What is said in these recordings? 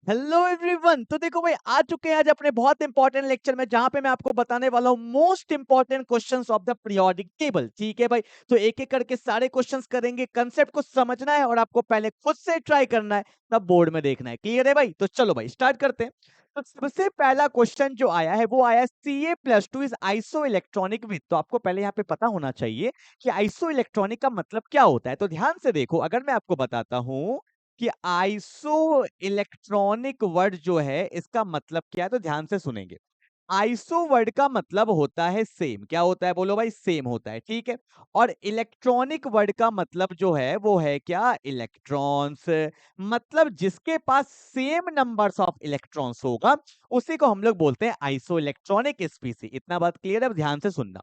Hello everyone. तो देखो भाई, आ चुके हैं आज अपने बहुत इंपॉर्टेंट लेक्चर में, जहां पे मैं आपको बताने वाला हूं most important questions of the periodic table. ठीक है भाई, तो एक एक करके सारे क्वेश्चंस करेंगे। कंसेप्ट को समझना है और आपको पहले खुद से ट्राई करना है, तब बोर्ड में देखना है। क्लियर है भाई? तो चलो भाई स्टार्ट करते हैं। तो सबसे पहला क्वेश्चन जो आया है वो आया Ca+2 is iso electronic with. तो आपको पहले यहाँ पे पता होना चाहिए कि आइसो इलेक्ट्रॉनिक का मतलब क्या होता है। तो ध्यान से देखो, अगर मैं आपको बताता हूं कि आइसो इलेक्ट्रॉनिक वर्ड जो है इसका मतलब क्या है, तो ध्यान से सुनेंगे। आइसो वर्ड का मतलब होता है सेम। क्या होता है? बोलो भाई, सेम होता है। ठीक है। और इलेक्ट्रॉनिक वर्ड का मतलब जो है वो है क्या? इलेक्ट्रॉन्स। मतलब जिसके पास सेम नंबर्स ऑफ इलेक्ट्रॉन्स होगा उसी को हम लोग बोलते हैं आइसो इलेक्ट्रॉनिक स्पीसी। इतना बात क्लियर है? अब ध्यान से सुनना।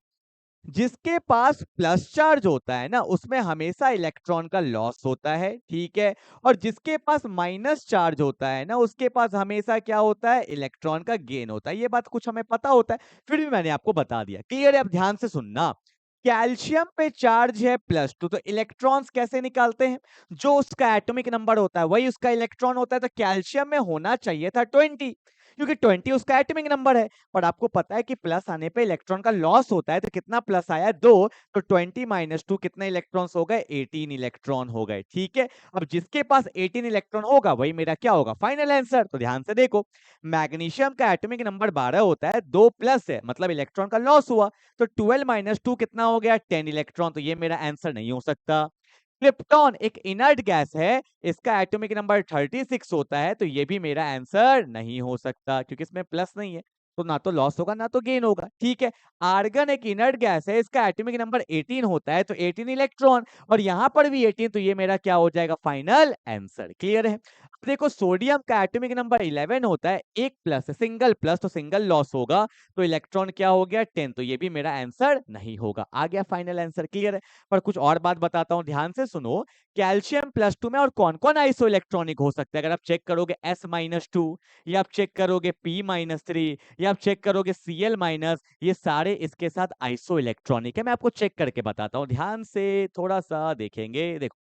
जिसके पास प्लस चार्ज होता है ना, उसमें हमेशा इलेक्ट्रॉन का लॉस होता है। ठीक है। और जिसके पास माइनस चार्ज होता है ना, उसके पास हमेशा क्या होता है? इलेक्ट्रॉन का गेन होता है। ये बात कुछ हमें पता होता है, फिर भी मैंने आपको बता दिया। क्लियर है? अब ध्यान से सुनना। कैल्शियम पे चार्ज है +2, तो इलेक्ट्रॉन्स कैसे निकालते हैं? जो उसका एटॉमिक नंबर होता है वही उसका इलेक्ट्रॉन होता है। तो कैल्शियम में होना चाहिए था 20, क्योंकि 20 उसका एटॉमिक नंबर है। पर आपको पता है कि प्लस आने पे इलेक्ट्रॉन का लॉस होता है, तो कितना प्लस आया? 2। तो 20 - 2 कितने इलेक्ट्रॉन्स हो गए? 18 इलेक्ट्रॉन हो गए। ठीक है। अब जिसके पास 18 इलेक्ट्रॉन होगा वही मेरा क्या होगा? Final answer. तो ध्यान से देखो, मैग्नीशियम का एटॉमिक नंबर 12 होता है, 2 प्लस है मतलब इलेक्ट्रॉन का लॉस हुआ। तो 12 - 2 कितना हो गया? 10 इलेक्ट्रॉन। तो ये मेरा आंसर नहीं हो सकता। क्रिप्टॉन एक इनर्ट गैस है, इसका एटॉमिक नंबर 36 होता है, तो ये भी मेरा आंसर नहीं हो सकता, क्योंकि इसमें प्लस नहीं है। तो ना तो लॉस होगा ना तो गेन होगा। ठीक है। आर्गन एक इनर्ट गैस है, इसका एटॉमिक नंबर 18 होता है, तो 18 इलेक्ट्रॉन, और यहां पर भी 18, तो ये मेरा क्या हो जाएगा? Final answer. क्लियर है? अब देखो, सोडियम का एटॉमिक नंबर 11 होता है, एक प्लस है, सिंगल प्लस, तो सिंगल लॉस होगा, तो इलेक्ट्रॉन क्या हो गया? 10, तो ये भी मेरा आंसर नहीं होगा। आ गया फाइनल आंसर। क्लियर है? पर कुछ और बात बताता हूं, ध्यान से सुनो। कैल्शियम +2 में और कौन कौन आइसो इलेक्ट्रॉनिक हो सकता है? अगर आप चेक करोगे S-2, या आप चेक करोगे P-3, या आप चेक करोगे Cl-, ये सारे इसके साथ आइसो इलेक्ट्रॉनिक है। मैं आपको चेक करके बताता हूँ, ध्यान से थोड़ा सा देखेंगे। देखो,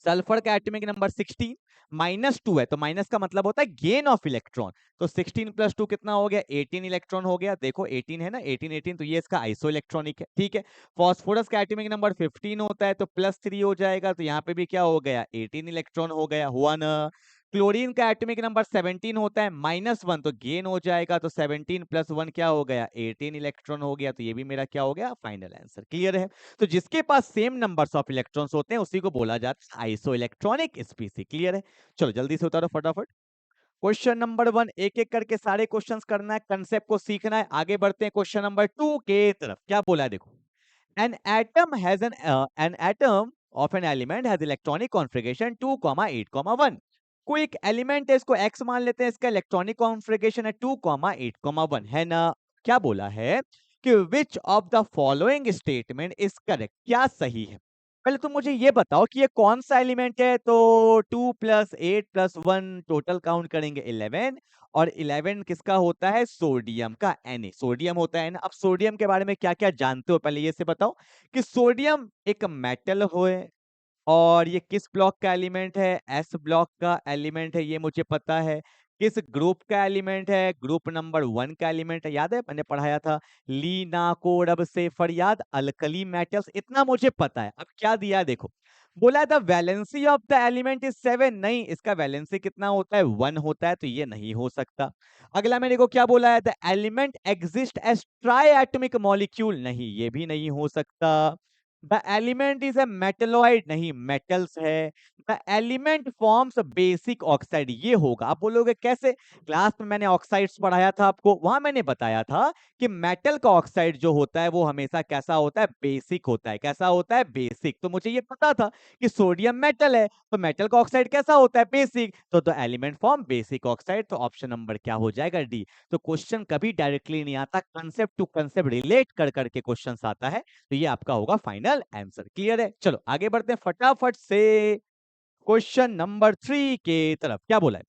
सल्फर का एटॉमिक नंबर 16, -2 है, तो माइनस का मतलब होता है गेन ऑफ इलेक्ट्रॉन। तो 16 + 2 कितना हो गया? 18 इलेक्ट्रॉन हो गया। देखो 18 है ना, 18 तो ये इसका आइसो इलेक्ट्रॉनिक है। ठीक है। फॉस्फोरस का एटॉमिक नंबर 15 होता है, तो +3 हो जाएगा, तो यहाँ पे भी क्या हो गया? 18 इलेक्ट्रॉन हो गया। हुआ ना? क्लोरीन का एटॉमिक नंबर 17 होता है, -1, तो गेन हो जाएगा, तो 17 + 1 क्या हो गया? 18 इलेक्ट्रॉन हो गया, तो ये भी मेरा क्या हो गया? Final answer. क्लियर है? तो जिसके पास सेम नंबर्स ऑफ इलेक्ट्रॉन्स होते हैं उसी को बोला जाता है आइसो इलेक्ट्रॉनिक स्पीसी। क्लियर है? चलो जल्दी से उतारो फटाफट। क्वेश्चन नंबर 1, एक एक करके सारे क्वेश्चंस करना है, कंसेप्ट को सीखना है। आगे बढ़ते हैं क्वेश्चन नंबर 2 के तरफ। क्या बोला है? देखो, an atom of an element has electronic configuration 2, 8, 1। कोई एक एलिमेंट है, इसको x मान लेते हैं, इसका इलेक्ट्रॉनिक कॉन्फ़िगरेशन है 2, 8, 1, है ना? क्या बोला है कि which of the following statement is correct? क्या सही है? पहले तुम मुझे ये बताओ कि ये कौन सा एलिमेंट है। तो 2 + 8 + 1 टोटल काउंट करेंगे 11, और 11 किसका होता है? सोडियम का। Na सोडियम होता है ना। अब सोडियम के बारे में क्या क्या जानते हो, पहले ये से बताओ कि सोडियम एक मेटल हो, और ये किस ब्लॉक का एलिमेंट है? एस ब्लॉक का एलिमेंट है, ये मुझे पता है। किस ग्रुप का एलिमेंट है? ग्रुप नंबर 1 का एलिमेंट है। याद है मैंने पढ़ाया था, ली ना को रब से फरियाद, अल्कली मेटल्स, इतना मुझे पता है। अब क्या दिया है देखो, बोला था valency of the element is 7। नहीं, इसका वैलेंसी कितना होता है? 1 होता है, तो ये नहीं हो सकता। अगला मेरे को क्या बोला है? The element exist as triatomic molecule. नहीं, ये भी नहीं हो सकता। The element is a metalloid. नहीं, मेटल्स है। The element forms basic oxide. ये होगा। आप बोलोगे कैसे? क्लास में मैंने ऑक्साइड्स पढ़ाया था आपको, वहां मैंने बताया था कि मेटल का ऑक्साइड जो होता है वो हमेशा कैसा होता है? बेसिक होता है। कैसा होता है? बेसिक। तो मुझे ये पता था कि सोडियम मेटल है, तो मेटल का ऑक्साइड कैसा होता है? बेसिक। तो the element form basic oxide, तो ऑप्शन नंबर क्या हो जाएगा? डी। तो क्वेश्चन कभी डायरेक्टली नहीं आता, कंसेप्ट टू कंसेप्ट रिलेट कर करके क्वेश्चन आता है, तो ये आपका होगा फाइनल आंसर। क्लियर है? चलो आगे बढ़ते हैं फटाफट से क्वेश्चन नंबर 3 के तरफ। क्या बोला है?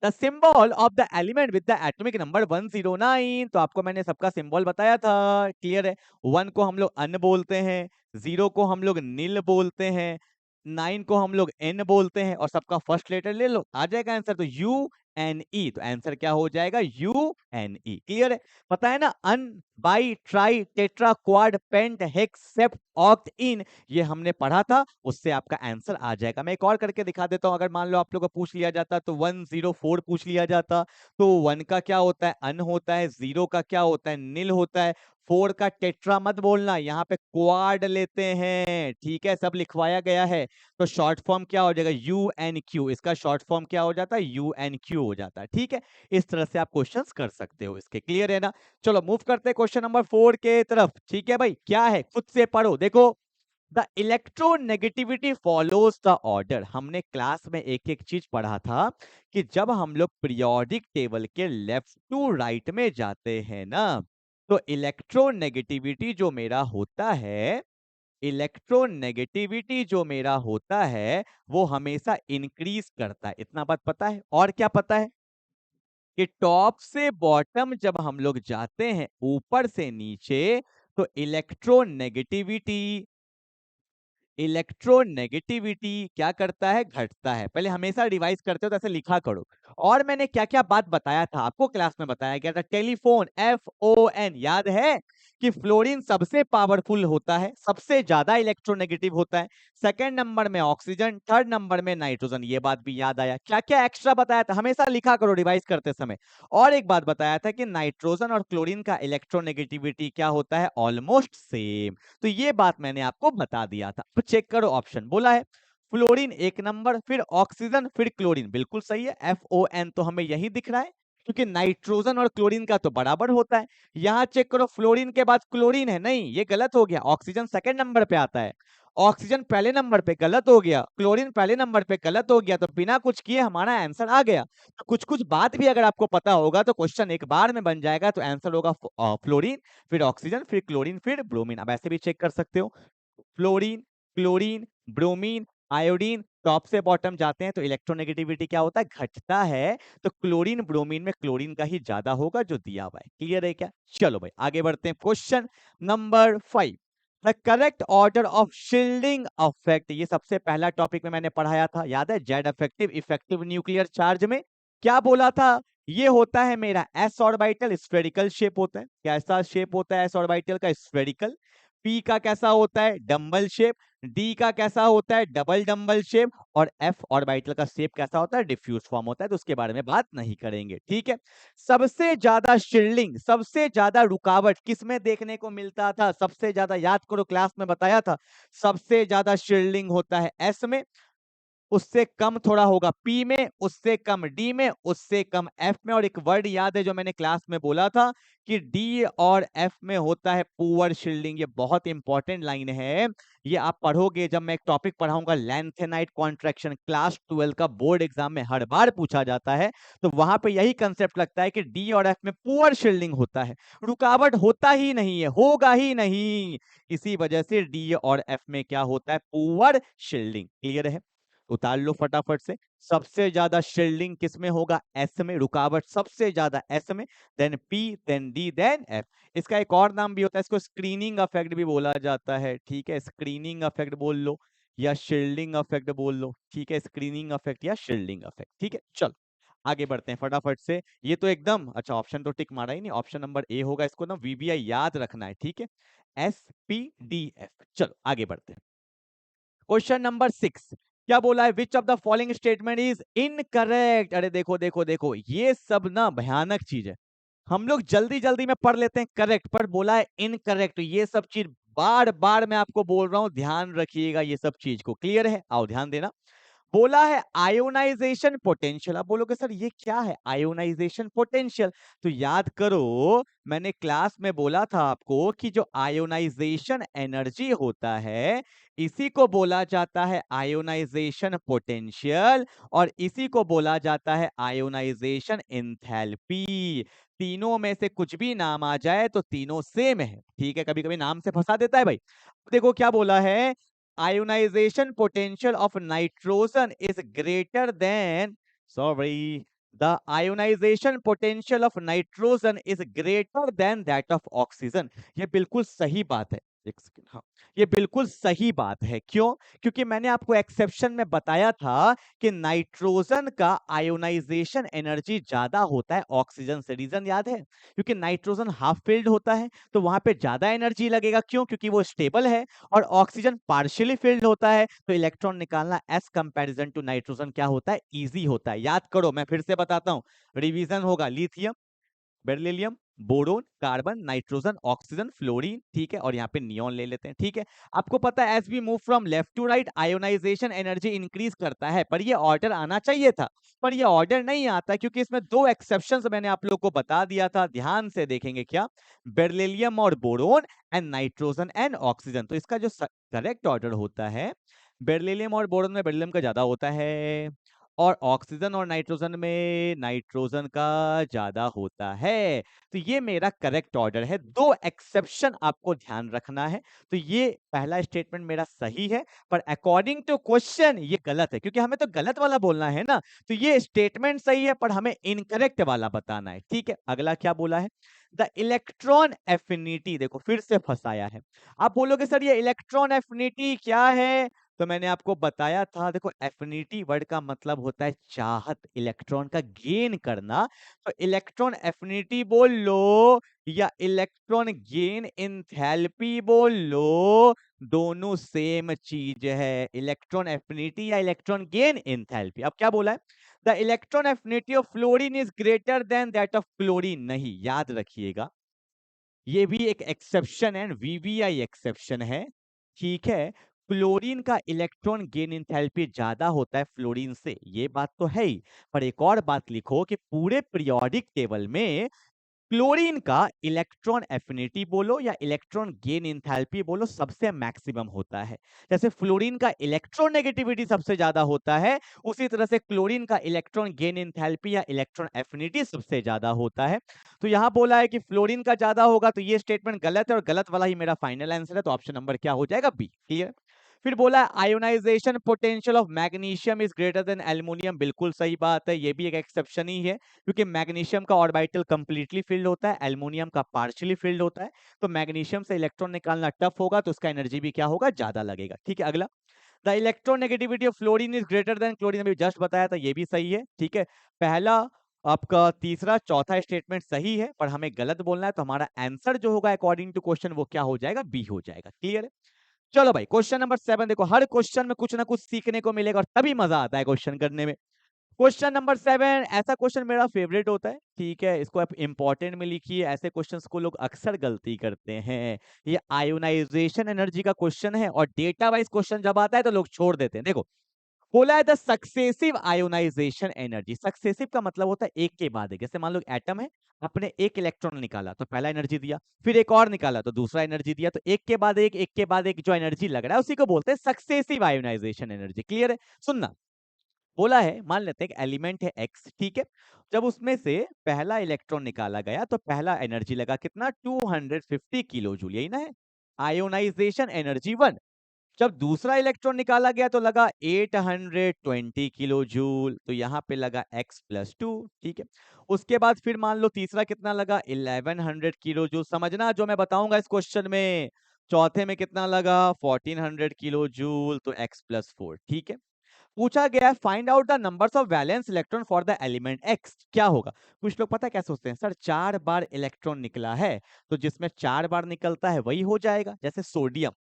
The symbol of the element with the atomic number 109। तो आपको मैंने सबका सिंबल बताया था। क्लियर है? 1 को हम लोग अन बोलते हैं, 0 को हम लोग नील बोलते हैं, 9 को हम लोग N बोलते हैं और सबका फर्स्ट लेटर ले लो, आ जाएगा आंसर। तो UNE, तो आंसर क्या हो जाएगा? UNE। क्लियर है? पता है ना, un, bi, tri, tetra, quad, pent, hex, sept, oct, इन, ये हमने पढ़ा था, उससे आपका आंसर आ जाएगा। मैं एक और करके दिखा देता हूं। अगर मान लो आप लोगों को पूछ लिया जाता तो 104 पूछ लिया जाता, तो 1 का क्या होता है? अन होता है। 0 का क्या होता है? नील होता है। 4 का टेट्रा मत बोलना, यहाँ पे क्वाड लेते हैं, ठीक है, सब लिखवाया गया है। तो शॉर्ट फॉर्म क्या हो जाएगा? UNQ। इसका शॉर्ट फॉर्म क्या हो जाता है? UNQ हो जाता है, ठीक है। इस तरह से आप क्वेश्चंस कर सकते हो इसके। क्लियर है ना? चलो मूव करते हैं क्वेश्चन नंबर 4 के तरफ, ठीक है भाई। क्या है? खुद से पढ़ो। देखो, the electronegativity follows the order. हमने क्लास में एक एक चीज पढ़ा था कि जब हम लोग पीरियोडिक टेबल के लेफ्ट टू राइट में जाते हैं ना, तो इलेक्ट्रोनेगेटिविटी जो मेरा होता है, इलेक्ट्रोनेगेटिविटी जो मेरा होता है, वो हमेशा इंक्रीज करता है। इतना बात पता है? और क्या पता है? कि टॉप से बॉटम जब हम लोग जाते हैं, ऊपर से नीचे, तो इलेक्ट्रोनेगेटिविटी क्या करता है? घटता है। पहले हमेशा रिवाइज करते हो तो ऐसे लिखा करो। और मैंने क्या क्या बात बताया था आपको, क्लास में बताया गया था। टेलीफोन, FON, याद है कि फ्लोरीन सबसे पावरफुल होता है, सबसे ज्यादा इलेक्ट्रोनेगेटिव होता है। सेकंड नंबर में ऑक्सीजन, थर्ड नंबर में नाइट्रोजन। ये बात भी याद आया? क्या क्या एक्स्ट्रा बताया था? हमेशा लिखा करो रिवाइज करते समय। और एक बात बताया था कि नाइट्रोजन और क्लोरीन का इलेक्ट्रोनेगेटिविटी क्या होता है? Almost same. तो ये बात मैंने आपको बता दिया था। तो चेक करो, ऑप्शन बोला है फ्लोरीन एक नंबर, फिर ऑक्सीजन, फिर क्लोरीन। बिल्कुल सही है। FON तो हमें यही दिख रहा है, क्योंकि नाइट्रोजन और क्लोरीन का तो बराबर होता है। यहां चेक करो, फ्लोरीन के बाद क्लोरीन है, नहीं, ये गलत हो गया। ऑक्सीजन सेकंड नंबर पे आता है, ऑक्सीजन पहले नंबर पे, गलत हो गया। क्लोरीन पहले नंबर पे, गलत हो गया। तो बिना कुछ किए हमारा आंसर आ गया। तो कुछ कुछ बात भी अगर आपको पता होगा तो क्वेश्चन एक बार में बन जाएगा। तो आंसर होगा फ्लोरीन, फिर ऑक्सीजन, फिर क्लोरीन, फिर ब्रोमीन। अब ऐसे भी चेक कर सकते हो, fluorine, chlorine, bromine, iodine, top से बॉटम जाते हैं तो इलेक्ट्रोनेगेटिविटी क्या होता है? घटता है। तो क्लोरीन ब्रोमीन में क्लोरीन का ही ज्यादा होगा जो दिया हुआ है। क्लियर है क्या? चलो भाई आगे बढ़ते हैं। Question number 5, the correct order of shielding affect. ये सबसे पहला टॉपिक में मैंने पढ़ाया था, याद है? Z affective effective nuclear charge में क्या बोला था? ये होता है मेरा एस ऑर्बिटल, स्फेरिकल शेप होता है। कैसा शेप होता है एस ऑर्बिटल का? स्फेरिकल। पी का कैसा होता है? Dumbbell shape. डी का कैसा होता है? Double dumbbell shape. और एफ ऑर्बिटल का शेप कैसा होता है? डिफ्यूज फॉर्म होता है। तो उसके बारे में बात नहीं करेंगे, ठीक है। सबसे ज्यादा शील्डिंग, सबसे ज्यादा रुकावट किस में देखने को मिलता था? सबसे ज्यादा, याद करो क्लास में बताया था, सबसे ज्यादा शील्डिंग होता है एस में, उससे कम थोड़ा होगा पी में, उससे कम डी में, उससे कम एफ में। और एक वर्ड याद है जो मैंने क्लास में बोला था कि डी और एफ में होता है पुअर शील्डिंग। ये बहुत इंपॉर्टेंट लाइन है, ये आप पढ़ोगे जब मैं एक टॉपिक पढ़ाऊंगा लैंथेनाइट कॉन्ट्रैक्शन, क्लास 12 का बोर्ड एग्जाम में हर बार पूछा जाता है। तो वहां पे यही कंसेप्ट लगता है कि डी और एफ में पुअर शील्डिंग होता है, रुकावट होता ही नहीं है, होगा ही नहीं। इसी वजह से डी और एफ में क्या होता है? Poor shielding. क्लियर है? उतार लो फटाफट से। सबसे ज्यादा शील्डिंग किस में होगा? एस में। रुकावट सबसे ज्यादा एस में, then p, then d, then f. इसका एक और नाम भी होता है, इसको स्क्रीनिंग इफेक्ट भी बोला जाता है, ठीक है। स्क्रीनिंग इफेक्ट बोल लो या शील्डिंग इफेक्ट बोल लो, ठीक है। स्क्रीनिंग इफेक्ट या शील्डिंग इफेक्ट, ठीक है। चलो आगे बढ़ते हैं फटाफट से। ये तो एकदम अच्छा, ऑप्शन तो टिक मारा ही नहीं, ऑप्शन नंबर ए होगा। इसको ना VBI याद रखना है, ठीक है। SPDF। चलो आगे बढ़ते हैं। क्वेश्चन नंबर 6, क्या बोला है? Which of the following statement is incorrect. अरे देखो देखो देखो, ये सब ना भयानक चीज है, हम लोग जल्दी जल्दी में पढ़ लेते हैं करेक्ट, पर बोला है इनकरेक्ट। ये सब चीज बार बार मैं आपको बोल रहा हूं, ध्यान रखिएगा ये सब चीज को। क्लियर है? आओ ध्यान देना। बोला है आयोनाइजेशन पोटेंशियल। आप बोलोगे सर ये क्या है आयोनाइजेशन पोटेंशियल? तो याद करो, मैंने क्लास में बोला था आपको कि जो आयोनाइजेशन एनर्जी होता है, इसी को बोला जाता है आयोनाइजेशन पोटेंशियल, और इसी को बोला जाता है आयोनाइजेशन एंथैल्पी। तीनों में से कुछ भी नाम आ जाए तो तीनों सेम है, ठीक है। कभी कभी नाम से फंसा देता है भाई। देखो क्या बोला है, ionization potential of nitrogen is greater than, sorry, the ionization potential of nitrogen is greater than that of oxygen। ये बिल्कुल सही बात है, एक सेकंड, हाँ, ये बिल्कुल सही बात है। क्यों? क्योंकि मैंने आपको एक्सेप्शन में बताया था कि नाइट्रोजन का आयोनाइजेशन एनर्जी ज्यादा होता है ऑक्सीजन से। रीजन याद है? क्योंकि नाइट्रोजन हाफ फिल्ड होता है तो वहां पे ज्यादा एनर्जी लगेगा। क्यों? क्योंकि वो स्टेबल है। और ऑक्सीजन पार्शियली फिल्ड होता है तो इलेक्ट्रॉन निकालना एज कंपैरिजन टू नाइट्रोजन क्या होता है? इजी होता है। याद करो, मैं फिर से बताता हूं, रिवीजन होगा। Lithium, beryllium, boron, carbon, nitrogen, oxygen, fluorine, ठीक है, और यहाँ पे नियॉन ले लेते हैं। ठीक है, आपको पता है as we move from left to right ionisation energy increase करता है, पर ये ऑर्डर आना चाहिए था, पर ये ऑर्डर नहीं आता क्योंकि इसमें दो एक्सेप्शंस मैंने आप लोग को बता दिया था। ध्यान से देखेंगे क्या? बेरिलियम और boron and nitrogen and oxygen. तो इसका जो करेक्ट ऑर्डर होता है, बेरिलियम और बोरोन में बेरिलियम का ज्यादा होता है और ऑक्सीजन और नाइट्रोजन में नाइट्रोजन का ज्यादा होता है। तो ये मेरा करेक्ट ऑर्डर है। दो एक्सेप्शन आपको ध्यान रखना है। तो ये पहला स्टेटमेंट मेरा सही है, पर अकॉर्डिंग टू क्वेश्चन ये गलत है, क्योंकि हमें तो गलत वाला बोलना है ना। तो ये स्टेटमेंट सही है पर हमें इनकरेक्ट वाला बताना है। ठीक है, अगला क्या बोला है? The electron affinity. देखो फिर से फंसाया है। आप बोलोगे सर ये इलेक्ट्रॉन एफिनिटी क्या है? तो मैंने आपको बताया था, देखो एफिनिटी वर्ड का मतलब होता है चाहत, इलेक्ट्रॉन का गेन करना। तो इलेक्ट्रॉन एफिनिटी बोल लो या इलेक्ट्रॉन गेन एंथैल्पी बोल लो, दोनों सेम चीज है। इलेक्ट्रॉन एफिनिटी या इलेक्ट्रॉन गेन एंथैल्पी। अब क्या बोला है? The electron affinity of fluorine is greater than that of chlorine. नहीं, याद रखिएगा, ये भी एक एक्सेप्शन है, वीवीआई एक्सेप्शन है। ठीक है, क्लोरीन का इलेक्ट्रॉन गेन एंथैल्पी ज्यादा होता है फ्लोरीन से, ये बात तो है ही। पर एक और बात लिखो कि पूरे पीरियोडिक टेबल में क्लोरीन का इलेक्ट्रॉन एफिनिटी बोलो या इलेक्ट्रॉन गेन एंथैल्पी बोलो सबसे मैक्सिमम होता है। जैसे फ्लोरीन का इलेक्ट्रॉन नेगेटिविटी सबसे ज्यादा होता है, उसी तरह से क्लोरीन का इलेक्ट्रॉन गेन एंथैल्पी या इलेक्ट्रॉन एफिनिटी सबसे ज्यादा होता है। तो यहां बोला है कि फ्लोरीन का ज्यादा होगा, तो ये स्टेटमेंट गलत है और गलत वाला ही मेरा फाइनल आंसर है। तो ऑप्शन नंबर क्या हो जाएगा? बी। क्लियर? फिर बोला ionization potential of magnesium is greater than aluminium. बिल्कुल सही बात है, ये भी एक एक्सेप्शन ही है, क्योंकि मैग्नीशियम का ऑर्बिटल कंप्लीटली फिल्ड होता है, एल्युमिनियम का पार्शियली फिल्ड होता है। तो मैग्नीशियम से इलेक्ट्रॉन निकालना टफ होगा, तो उसका एनर्जी भी क्या होगा? ज्यादा लगेगा। ठीक है, अगला, the electron negativity of fluorine is greater than chlorine. अभी जस्ट बताया था, ये भी सही है। ठीक है, पहला आपका तीसरा चौथा स्टेटमेंट सही है, पर हमें गलत बोलना है, तो हमारा आंसर जो होगा अकॉर्डिंग टू क्वेश्चन वो क्या हो जाएगा? बी हो जाएगा। क्लियर है? चलो भाई, क्वेश्चन नंबर 7 देखो, हर क्वेश्चन में कुछ ना कुछ सीखने को मिलेगा और तभी मजा आता है क्वेश्चन करने में। क्वेश्चन नंबर 7, ऐसा क्वेश्चन मेरा फेवरेट होता है। ठीक है, इसको आप इंपॉर्टेंट में लिखिए, ऐसे क्वेश्चंस को लोग अक्सर गलती करते हैं। ये आयोनाइजेशन एनर्जी का क्वेश्चन है और डेटा वाइज क्वेश्चन जब आता है तो लोग छोड़ देते हैं। देखो, बोला है the successive ionisation energy. Successive का मतलब होता है एक के बाद एक। जैसे मान लो एटम है, आपने एक इलेक्ट्रॉन निकाला तो पहला एनर्जी दिया, फिर एक और निकाला तो दूसरा एनर्जी दिया, तो एक के बाद एक जो एनर्जी लग रहा है उसी को बोलते हैं सक्सेसिव आयोनाइजेशन एनर्जी। क्लियर है? सुनना, बोला है, मान लेते हैं एलिमेंट है एक्स। ठीक है, जब उसमें से पहला इलेक्ट्रॉन निकाला गया तो पहला एनर्जी लगा कितना? 250 किलो जूल, यही ना है आयोनाइजेशन एनर्जी 1। जब दूसरा इलेक्ट्रॉन निकाला गया तो लगा 820 किलो जूल, तो यहाँ पे लगा x प्लस 2। ठीक है, उसके बाद फिर मान लो तीसरा कितना लगा? 1100 किलो जूल। समझना जो मैं बताऊंगा इस क्वेश्चन में। चौथे में कितना लगा? 1400 किलो जूल, तो x प्लस 4। ठीक है, पूछा गया find out the numbers of valence electron for the element x. क्या होगा? कुछ लोग पता है क्या सोचते हैं, सर 4 बार इलेक्ट्रॉन निकला है तो जिसमें 4 बार निकलता है वही हो जाएगा। जैसे सोडियम,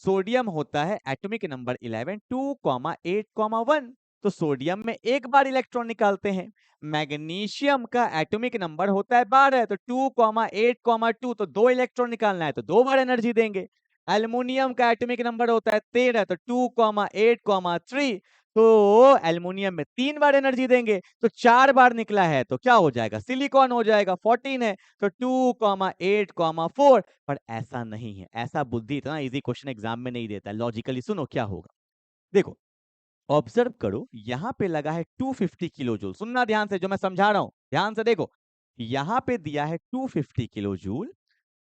सोडियम होता है एटॉमिक नंबर 11, 2,8,1। तो सोडियम में एक बार इलेक्ट्रॉन निकालते हैं। मैग्नीशियम का एटॉमिक नंबर होता है 12, तो 2,8,2, तो 2 इलेक्ट्रॉन निकालना है तो 2 बार एनर्जी देंगे। एल्युमिनियम का एटॉमिक नंबर होता है 13, तो 2,8,3, तो एल्युमिनियम में 3 बार एनर्जी देंगे। तो 4 बार निकला है तो क्या हो जाएगा? सिलिकॉन हो जाएगा, 14 है तो 2,8,4। पर ऐसा नहीं है, ऐसा बुद्धि इतना इजी क्वेश्चन एग्जाम में नहीं देता है। लॉजिकली सुनो क्या होगा, देखो ऑब्जर्व करो, यहां पे लगा है 250 किलो जूल। सुनना ध्यान से जो मैं समझा रहा हूं, ध्यान से देखो, यहां पे दिया है 250 किलो जूल।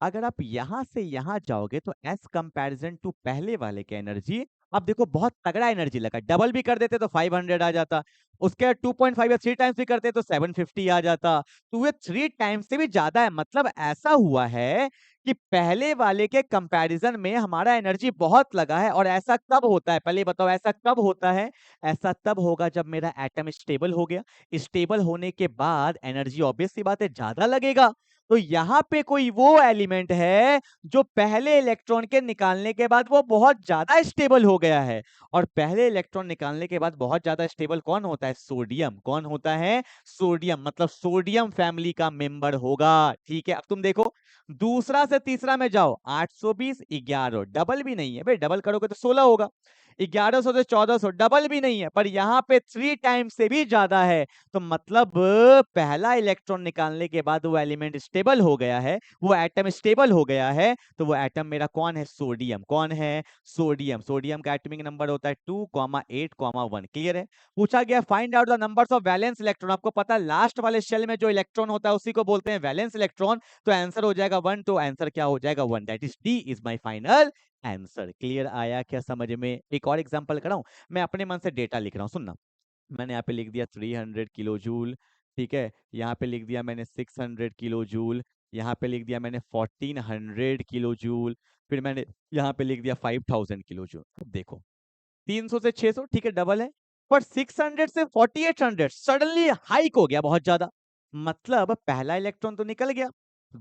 अगर आप यहां से यहां जाओगे तो एज कंपैरिजन टू पहले वाले की एनर्जी, अब देखो बहुत तगड़ा एनर्जी लगा, डबल भी कर देते तो 500 आ जाता। उसके 2.5 या 3 टाइम्स भी करते तो 750 आ जाता। तो ये 3 टाइम्स से भी ज्यादा है। मतलब ऐसा हुआ है कि पहले वाले के कंपैरिजन में हमारा एनर्जी बहुत लगा है। और ऐसा कब होता है, पहले बताओ ऐसा कब होता है? ऐसा तब होगा जब मेरा एटम स्टेबल हो गया। स्टेबल होने के बाद एनर्जी ऑब्वियस सी बात है ज्यादा लगेगा। तो यहाँ पे कोई वो एलिमेंट है जो पहले इलेक्ट्रॉन के निकालने के बाद वो बहुत ज्यादा स्टेबल हो गया है। और पहले इलेक्ट्रॉन निकालने के बाद बहुत ज्यादा स्टेबल कौन होता है? सोडियम। कौन होता है? सोडियम। मतलब सोडियम फैमिली का मेंबर होगा। ठीक है, अब तुम देखो दूसरा से तीसरा में जाओ, 820 11, डबल भी नहीं है भाई, डबल करोगे तो 16 होगा। 1100 से 1400 डबल भी नहीं है, पर यहाँ पे 3 टाइम से भी ज्यादा है। तो मतलब पहला इलेक्ट्रॉन निकालने के बाद वो एलिमेंट स्टेबल हो गया है, वो एटम स्टेबल हो गया है। तो वो एटम मेरा कौन है? सोडियम। कौन है? सोडियम। सोडियम का एटॉमिक नंबर होता है 2,8,1। क्लियर है? पूछा गया find out the numbers of valence electron. आपको पता है लास्ट वाले शेल में जो इलेक्ट्रॉन होता है उसी को बोलते हैं वैलेंस इलेक्ट्रॉन। तो आंसर हो जाएगा 1। तो आंसर क्या हो जाएगा? 1। That is D is my final answer. Clear आया क्या समझ में? एक और एग्जांपल कराऊं? मैं अपने मन से डेटा लिख रहा हूं, सुनना। मैंने यहाँ पे लिख दिया 300 किलो जूल। ठीक है, यहाँ पे लिख दिया मैंने 600 किलो जूल। यहाँ पे लिख दिया मैंने 1400 किलो जूल। फिर मैंने यहाँ पे लिख दिया 5000 किलो जूल। अब देखो 300 से 600 ठीक है डबल है, पर 600 से 4800 सडनली हाइक हो गया बहुत ज्यादा। मतलब पहला इलेक्ट्रॉन तो निकल गया,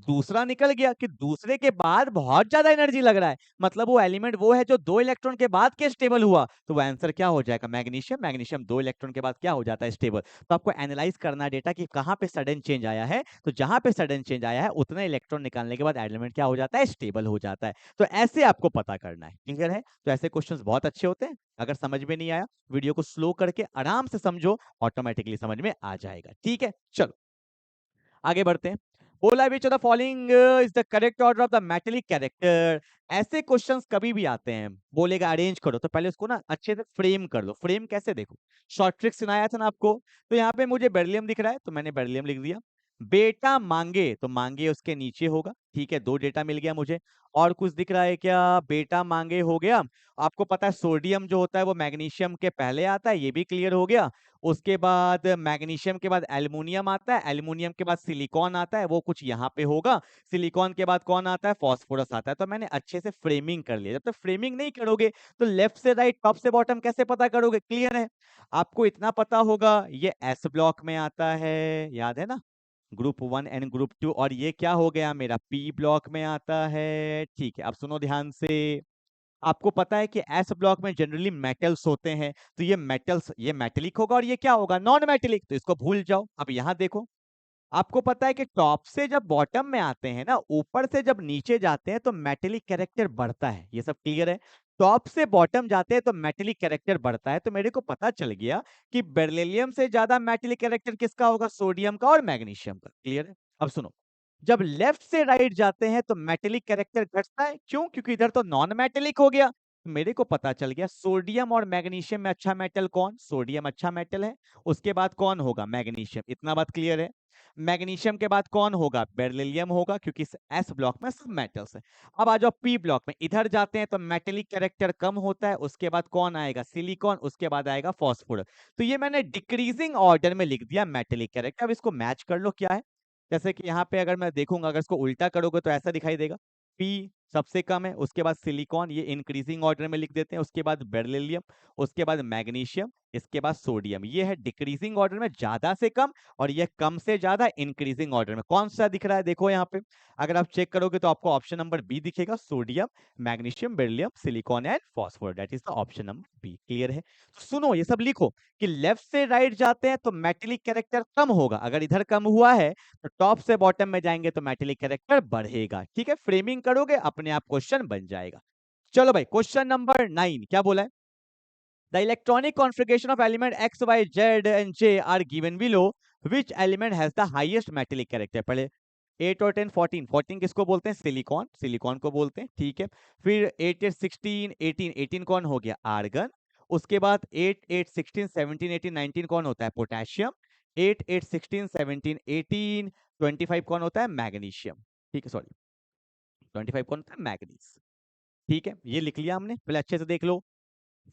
दूसरा निकल गया कि दूसरे के बाद बहुत ज्यादा एनर्जी लग रहा है। मतलब वो एलिमेंट वो है जो 2 इलेक्ट्रॉन के बाद के स्टेबल हुआ। तो वो आंसर क्या हो जाएगा? मैग्नीशियम। मैग्नीशियम 2 इलेक्ट्रॉन के बाद क्या हो जाता है? स्टेबल। तो आपको एनालाइज करना है डेटा कि कहाँ पे सडन चेंज आया है। तो जहां पे सडन चेंज आया है उतना इलेक्ट्रॉन निकालने के बाद एलिमेंट क्या हो जाता है? स्टेबल हो जाता है। तो ऐसे आपको पता करना है। क्लियर है? तो ऐसे क्वेश्चंस बहुत अच्छे होते हैं। अगर समझ में नहीं आया, वीडियो को स्लो करके आराम से समझो, ऑटोमेटिकली समझ में आ जाएगा। ठीक है, चलो आगे बढ़ते हैं। बोला which of the following is the correct order of the metallic character. ऐसे क्वेश्चंस कभी भी आते हैं, बोलेगा अरेंज करो, तो पहले उसको ना अच्छे से फ्रेम कर दो। फ्रेम कैसे? देखो शॉर्ट ट्रिक सुनाया था ना आपको। तो यहाँ पे मुझे बेरिलियम दिख रहा है तो मैंने बेरिलियम लिख दिया। बेटा मांगे तो मांगे उसके नीचे होगा। ठीक है, 2 डेटा मिल गया मुझे। और कुछ दिख रहा है क्या? बेटा मांगे हो गया। आपको पता है सोडियम जो होता है वो मैग्नीशियम के पहले आता है, ये भी क्लियर हो गया। उसके बाद मैग्नीशियम के बाद एल्युमिनियम आता है, एल्युमिनियम के बाद सिलिकॉन आता है, वो कुछ यहाँ पे होगा। सिलिकॉन के बाद कौन आता है? फास्फोरस आता है। तो मैंने अच्छे से फ्रेमिंग कर लिया। जब तक फ्रेमिंग नहीं करोगे तो लेफ्ट से राइट टॉप से बॉटम कैसे पता करोगे? क्लियर है? आपको इतना पता होगा ये एस ब्लॉक में आता है, याद है ना? Group 1 and group 2। और ये क्या हो गया मेरा? पी ब्लॉक में आता है। ठीक है, अब सुनो ध्यान से। आपको पता है कि एस ब्लॉक में जनरली मेटल्स होते हैं। तो ये मेटल्स, ये मेटेलिक होगा और ये क्या होगा? Non metallic. तो इसको भूल जाओ। अब यहां देखो, आपको पता है कि टॉप से जब बॉटम में आते हैं ना, ऊपर से जब नीचे जाते हैं तो मेटेलिक कैरेक्टर बढ़ता है। ये सब क्लियर है? टॉप से बॉटम जाते हैं तो मेटेलिक कैरेक्टर बढ़ता है। तो मेरे को पता चल गया कि बेरिलियम से ज्यादा मेटेलिक कैरेक्टर किसका होगा? सोडियम का और मैग्नीशियम का। क्लियर है? अब सुनो, जब लेफ्ट से राइट जाते हैं तो मेटेलिक कैरेक्टर घटता है। क्यों? क्योंकि इधर तो नॉन मेटेलिक हो गया। तो मेरे को पता चल गया सोडियम और मैग्नीशियम में अच्छा मेटल कौन? सोडियम अच्छा मेटल है। उसके बाद कौन होगा? मैग्नीशियम। इतना बात क्लियर है? मैग्नीशियम के बाद कौन होगा? बेरिलियम होगा, क्योंकि एस ब्लॉक में सब मेटल्स है। अब आ जाओ पी ब्लॉक में, इधर जाते हैं तो मेटेलिक कैरेक्टर कम होता है। उसके बाद कौन आएगा? सिलिकॉन। उसके बाद आएगा फॉस्फोरस। तो ये मैंने डिक्रीजिंग ऑर्डर में लिख दिया मेटेलिक कैरेक्टर। अब इसको मैच कर लो क्या है। जैसे कि यहाँ पे अगर मैं देखूंगा, अगर इसको उल्टा करोगे तो ऐसा दिखाई देगा। पी सबसे कम है, उसके बाद सिलिकॉन, ये इंक्रीजिंग ऑर्डर में लिख देते हैं। उसके बाद बेरिलियम, उसके बाद मैग्नीशियम, इसके बाद सोडियम। ये है डिक्रीजिंग ऑर्डर में ज्यादा से कम, और ये कम से ज्यादा इंक्रीजिंग ऑर्डर में। कौन सा दिख रहा है देखो यहाँ पे। अगर आप चेक करोगे तो आपको ऑप्शन नंबर बी दिखेगा, sodium, magnesium, beryllium, silicon and phosphorus. That is the option number b. Clear है? तो सुनो, ये सब लिखो कि लेफ्ट से राइट जाते हैं तो मेटेलिक कैरेक्टर कम होगा। अगर इधर कम हुआ है तो टॉप से बॉटम में जाएंगे तो मेटेलिक कैरेक्टर बढ़ेगा। ठीक है, फ्रेमिंग करोगे अपने आप क्वेश्चन बन जाएगा। चलो भाई, क्वेश्चन नंबर 9 क्या बोला है? The electronic configuration of element X, Y, Z and J are given below. Which element has the highest metallic character? पहले 8 और 10 14। 14 किसको बोलते हैं? सिलिकॉन। सिलिकॉन को बोलते हैं। ठीक है, फिर 8 8 16 18। 18 कौन हो गया? आर्गन। उसके बाद 8 8 16 17 18 19 कौन होता है? पोटेशियम। 8 8 16 17 18 25 कौन होता है? मैग्नीशियम। ठीक है, सॉरी 25 कौन होता है? मैग्नीज। ठीक है, ये लिख लिया हमने, पहले अच्छे से देख लो।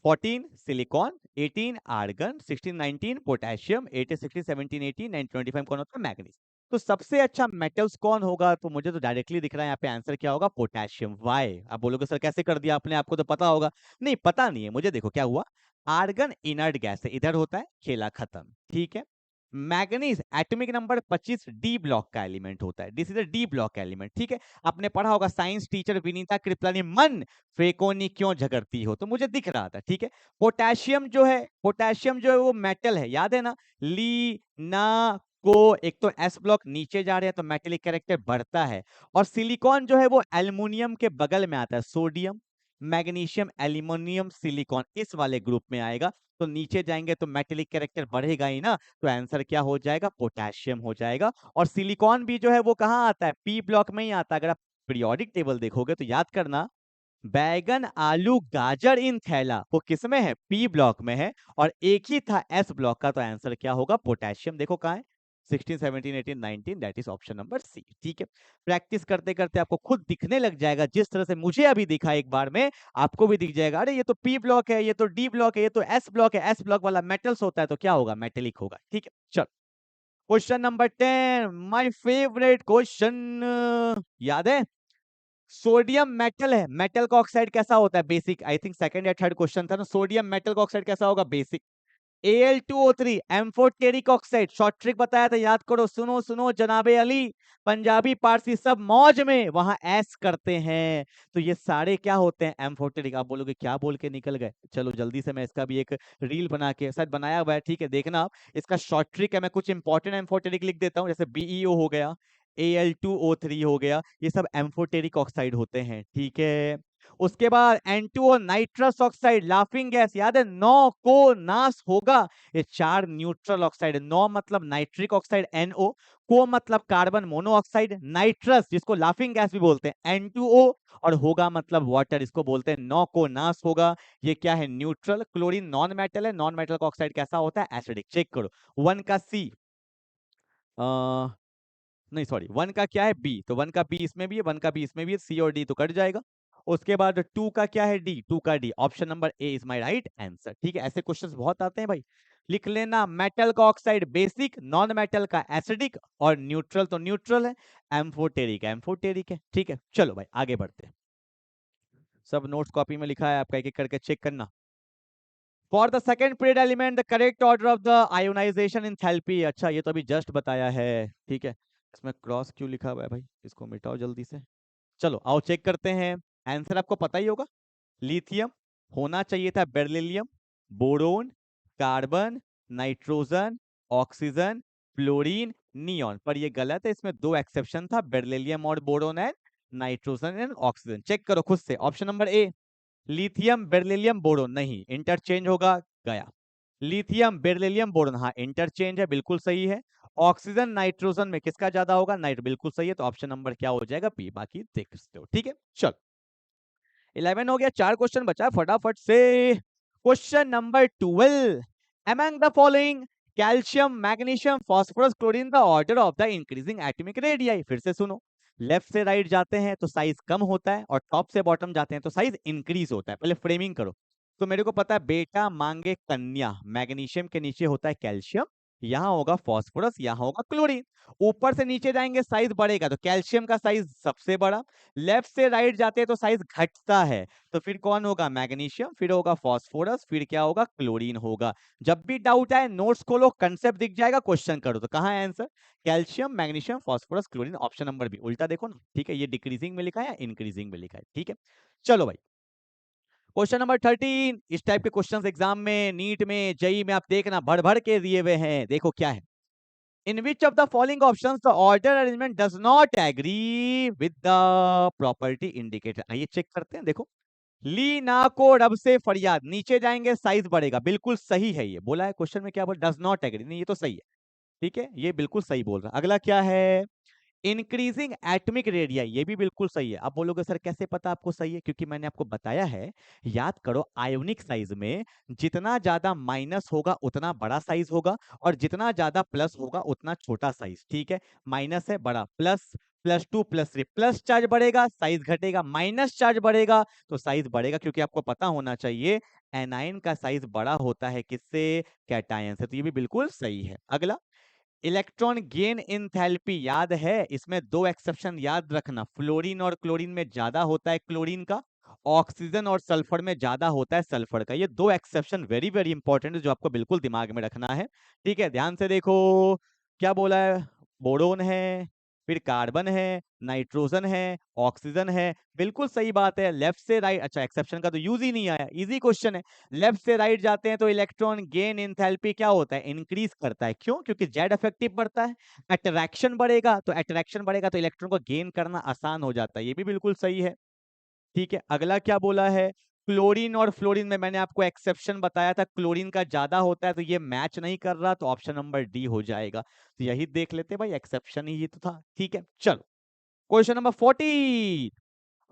14 सिलिकॉन, 18 आर्गन, 16 19 पोटेशियम, 18 16 17 18 9 25 कौन होता है? मैग्नीज। तो सबसे अच्छा मेटल्स कौन होगा? तो मुझे तो डायरेक्टली दिख रहा है यहाँ पे आंसर क्या होगा? पोटेशियम। वाई? आप बोलोगे सर कैसे कर दिया आपने, आपको तो पता होगा। नहीं पता नहीं है मुझे। देखो क्या हुआ, आर्गन इनर्ट गैस है, इधर होता है, खेला खत्म, ठीक है। Manganese atomic number 25 D block का एलिमेंट होता है, this is a D block element, ठीक है। आपने पढ़ा होगा, साइंस टीचर विनीता कृपलानी, मन फेकोनी क्यों झगड़ती हो, तो मुझे दिख रहा था, ठीक है। पोटेशियम जो है, पोटेशियम जो है वो मेटल है, याद है ना, ली ना को, एक तो एस ब्लॉक नीचे जा रहे हैं तो मेटेलिक कैरेक्टर बढ़ता है। और सिलिकॉन जो है वो एल्युमिनियम के बगल में आता है, सोडियम मैग्नीशियम एल्यूमिनियम सिलिकॉन इस वाले ग्रुप में आएगा, तो नीचे जाएंगे तो मेटेलिक कैरेक्टर बढ़ेगा ही ना, तो आंसर क्या हो जाएगा? पोटेशियम हो जाएगा। और सिलिकॉन भी जो है वो कहाँ आता है? पी ब्लॉक में ही आता है। अगर आप पीरियोडिक टेबल देखोगे तो याद करना, बैगन आलू गाजर इन थैला वो किसमें है? पी ब्लॉक में है, और एक ही था एस ब्लॉक का, तो आंसर क्या होगा? पोटेशियम। देखो कहाँ है? 16 17 18 19, that is option number c, ठीक है। प्रैक्टिस करते करते आपको खुद दिखने लग जाएगा, जिस तरह से मुझे अभी दिखा एक बार में आपको भी दिख जाएगा, अरे ये तो पी ब्लॉक है, ये तो डी ब्लॉक है, ये तो एस ब्लॉक है, एस ब्लॉक वाला मेटल्स होता है तो क्या होगा? मेटेलिक होगा, ठीक है। चल question number 10, my favourite question, याद है? सोडियम मेटल है, मेटल का ऑक्साइड कैसा होता है? बेसिक, आई थिंक सेकंड या थर्ड क्वेश्चन था ना, सोडियम मेटल का ऑक्साइड कैसा होगा? Basic. Al2O3 amphoteric oxide, short trick बताया था, याद करो। सुनो सुनो जनाबे अली, पंजाबी पारसी सब मौज में, वहां एस करते हैं, तो ये सारे क्या होते हैं? एम्फोटेरिक। आप बोलोगे क्या बोल के निकल गए, चलो जल्दी से मैं इसका भी एक रील बना के शायद बनाया हुआ है, ठीक है, देखना आप। इसका शॉर्ट ट्रिक है, मैं कुछ इंपॉर्टेंट एम्फोटेरिक लिख देता हूँ, जैसे BeO हो गया, Al2O3 हो गया, ये सब एम्फोटेरिक ऑक्साइड होते हैं, ठीक है। उसके बाद N2O nitrous oxide, laughing gas, याद है, नौ को नाश होगा, ये चार न्यूट्रल ऑक्साइड है। नौ मतलब नाइट्रिक ऑक्साइड NO, को मतलब कार्बन मोनोऑक्साइड, नाइट्रस जिसको लाफिंग गैस भी बोलते हैं N2O, और होगा मतलब वाटर, इसको बोलते हैं नौ को नाश होगा। ये क्या है? न्यूट्रल। क्लोरीन नॉन मेटल है, नॉन मेटल का ऑक्साइड कैसा होता है? एसिडिक। चेक करो, वन का सी, नहीं सॉरी, वन का क्या है? बी, तो वन का बी इसमें भी है, वन का बी इसमें भी है, सी और डी तो कट जाएगा। उसके बाद टू का क्या है? डी, टू का D, option number A is my right answer, ठीक है। ऐसे क्वेश्चंस बहुत आते हैं भाई, लिख लेना। मेटल का ऑक्साइड बेसिक, नॉन मेटल का एसिडिक, और न्यूट्रल तो न्यूट्रल है, एम्फोटेरिक एम्फोटेरिक है, ठीक है। चलो भाई आगे बढ़ते हैं, सब नोट्स कॉपी में लिखा है, आपका एक एक करके चेक करना। For the second period element the correct order of the ionisation enthalpy, अच्छा ये तो अभी जस्ट बताया है, ठीक है। इसमें क्रॉस क्यों लिखा हुआ है भाई, इसको मिटाओ जल्दी से। चलो आओ चेक करते हैं, आंसर आपको पता ही होगा। लिथियम होना चाहिए था, beryllium, boron, carbon, nitrogen, oxygen, fluorine, neon, पर ये गलत है, इसमें दो एक्सेप्शन था, बेरिलियम और boron and nitrogen and oxygen. Check करो खुद से, option number a, lithium beryllium boron, नहीं इंटरचेंज होगा, गया। लिथियम बेरिलियम बोरोन, हाँ इंटरचेंज है, बिल्कुल सही है। ऑक्सीजन नाइट्रोजन में किसका ज्यादा होगा? नाइट, बिल्कुल सही है, तो ऑप्शन नंबर क्या हो जाएगा? बी, बाकी देख सकते हो, ठीक है। चलो 11 हो गया, चार क्वेश्चन बचा फटाफट से। Question number 12, among the following calcium magnesium phosphorus chlorine the order of the increasing atomic radii, फिर से सुनो, लेफ्ट से राइट जाते हैं तो साइज कम होता है, और टॉप से बॉटम जाते हैं तो साइज इंक्रीज होता है। पहले फ्रेमिंग करो, तो मेरे को पता है बेटा मांगे कन्या, मैग्नीशियम के नीचे होता है कैल्शियम, यहाँ होगा फास्फोरस, यहाँ होगा क्लोरीन। ऊपर से नीचे जाएंगे साइज बढ़ेगा, तो कैल्शियम का साइज सबसे बड़ा, लेफ्ट से राइट जाते हैं तो साइज घटता है, तो फिर कौन होगा? मैग्नीशियम, फिर होगा फास्फोरस, फिर क्या होगा? क्लोरीन होगा। जब भी डाउट आए नोट्स खोलो, कंसेप्ट दिख जाएगा, क्वेश्चन करो, तो कहाँ है answer? Calcium magnesium phosphorus chlorine, option number b. उल्टा देखो ना, ठीक है, ये डिक्रीजिंग में लिखा है या इंक्रीजिंग में लिखा है, ठीक है। चलो भाई क्वेश्चन नंबर 13, इस टाइप के क्वेश्चंस एग्जाम में, नीट में, जेई में आप देखना भर भर के दिए हुए हैं, देखो क्या है। In which of the following options the order arrangement does not agree with the property indicated? आइए चेक करते हैं, देखो, ली ना को रब से फरियाद, नीचे जाएंगे साइज बढ़ेगा, बिल्कुल सही है, ये बोला है क्वेश्चन में, क्या बोल? डज नॉट एग्री, नहीं ये तो सही है, ठीक है, ये बिल्कुल सही बोल रहा है। अगला क्या है? इंक्रीजिंग एटॉमिक रेडिया, ये भी बिल्कुल सही है। आप बोलोगे सर कैसे पता आपको सही है? क्योंकि मैंने आपको बताया है, याद करो, आयोनिक साइज में जितना ज्यादा माइनस होगा उतना बड़ा साइज होगा, और जितना ज्यादा प्लस होगा उतना छोटा साइज, ठीक है। माइनस है बड़ा, प्लस +2 +3 प्लस चार्ज बढ़ेगा, साइज घटेगा, माइनस चार्ज बढ़ेगा तो साइज बढ़ेगा, क्योंकि आपको पता होना चाहिए एनायन का साइज बड़ा होता है किससे? कैटायन से। तो ये भी बिल्कुल सही है। अगला, इलेक्ट्रॉन गेन एंथैल्पी याद है, इसमें दो एक्सेप्शन याद रखना, फ्लोरीन और क्लोरीन में ज्यादा होता है क्लोरीन का, ऑक्सीजन और सल्फर में ज्यादा होता है सल्फर का। ये दो एक्सेप्शन वेरी वेरी इंपॉर्टेंट है, जो आपको बिल्कुल दिमाग में रखना है। ठीक है, ध्यान से देखो क्या बोला है। बोरोन है, फिर कार्बन है, नाइट्रोजन है, ऑक्सीजन है, बिल्कुल सही बात है। लेफ्ट से राइट, अच्छा एक्सेप्शन का तो यूज ही नहीं आया, इजी क्वेश्चन है। लेफ्ट से राइट जाते हैं तो इलेक्ट्रॉन गेन एंथैल्पी क्या होता है? इंक्रीज करता है। क्यों? क्योंकि जेड इफेक्टिव बढ़ता है, अट्रैक्शन बढ़ेगा, तो अट्रैक्शन बढ़ेगा तो इलेक्ट्रॉन को गेन करना आसान हो जाता है। ये भी बिल्कुल सही है। ठीक है, अगला क्या बोला है? क्लोरीन और फ्लोरीन में मैंने आपको एक्सेप्शन बताया था, क्लोरीन का ज्यादा होता है, तो ये मैच नहीं कर रहा, तो ऑप्शन नंबर डी हो जाएगा। तो यही देख लेते भाई, एक्सेप्शन ही ये तो था। ठीक है, चलो question number 40,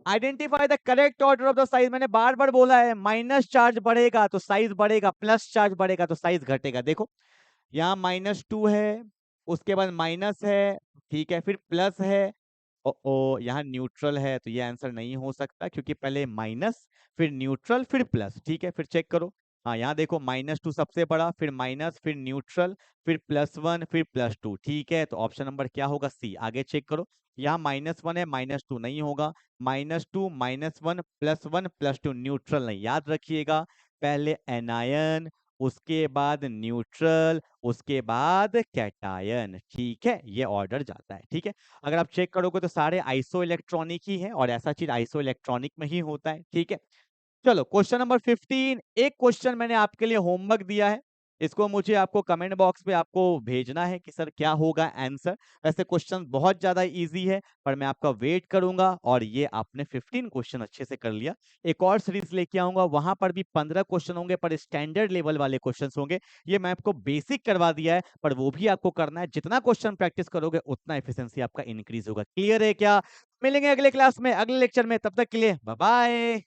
identify the correct order of the size. मैंने बार बार बोला है, माइनस चार्ज बढ़ेगा तो साइज बढ़ेगा, प्लस चार्ज बढ़ेगा तो साइज घटेगा। देखो यहाँ -2 है, उसके बाद माइनस है, ठीक है, फिर प्लस है, ओ यहाँ न्यूट्रल है, तो ये आंसर नहीं हो सकता, क्योंकि पहले माइनस, फिर न्यूट्रल, फिर प्लस। ठीक है, फिर चेक करो। हाँ, यहाँ देखो -2 सबसे बड़ा, फिर माइनस, फिर न्यूट्रल, फिर +1, फिर +2। ठीक है, तो ऑप्शन नंबर क्या होगा? सी। आगे चेक करो, यहाँ -1 है, -2 नहीं होगा, -2 -1 +1 +2 न्यूट्रल नहीं। याद रखिएगा, पहले एनायन, उसके बाद न्यूट्रल, उसके बाद कैटायन। ठीक है, ये ऑर्डर जाता है। ठीक है, अगर आप चेक करोगे तो सारे आइसो इलेक्ट्रॉनिक ही है, और ऐसा चीज आइसो इलेक्ट्रॉनिक में ही होता है। ठीक है, चलो क्वेश्चन नंबर 15, एक क्वेश्चन मैंने आपके लिए होमवर्क दिया है, इसको मुझे आपको कमेंट बॉक्स पे आपको भेजना है कि सर क्या होगा आंसर। वैसे क्वेश्चन बहुत ज्यादा इजी है, पर मैं आपका वेट करूंगा, और ये आपने 15 क्वेश्चन अच्छे से कर लिया। एक और सीरीज लेके आऊंगा, वहां पर भी 15 क्वेश्चन होंगे, पर स्टैंडर्ड लेवल वाले क्वेश्चन होंगे। ये मैं आपको बेसिक करवा दिया है, पर वो भी आपको करना है। जितना क्वेश्चन प्रैक्टिस करोगे उतना एफिशिएंसी आपका इंक्रीज होगा। क्लियर है क्या? मिलेंगे अगले क्लास में, अगले लेक्चर में, तब तक के लिए बाय बाय।